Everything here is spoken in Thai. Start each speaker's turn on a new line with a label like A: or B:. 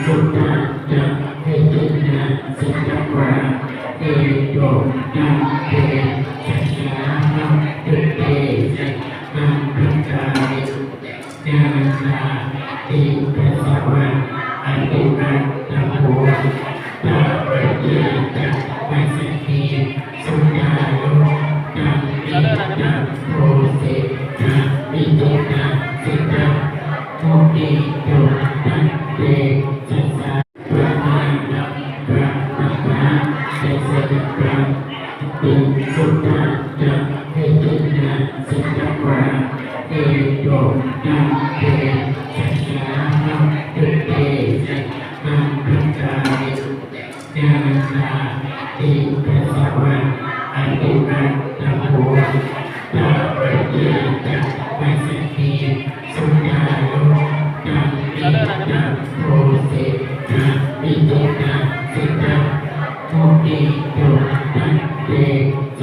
A: สุตตะจะเอตุนะสัจจวะเอโยนะเตสัจฉานะตุเตสัจนังคัจฉามิญาณาติปัสสวะอติมัตตะโภตาปะเจจะปัสสติสุญญาโยตัมมิตัมโพเสนะวิโตนะสิตะโมติโยตันเตสัสสะปะมานะปะนะปะเสสะปะติสุตตะจะเอตุนะสัจจวะเอโยนะเตสัจฉานะตุเตสัจนังคัจฉามิญาณาติปัสสวะอติมัตตะโภตาปะเจจะปัสสติสุญญาโยตัมมิตัมโพเสนะวิโตนะสิตะโมติโยตันเตสั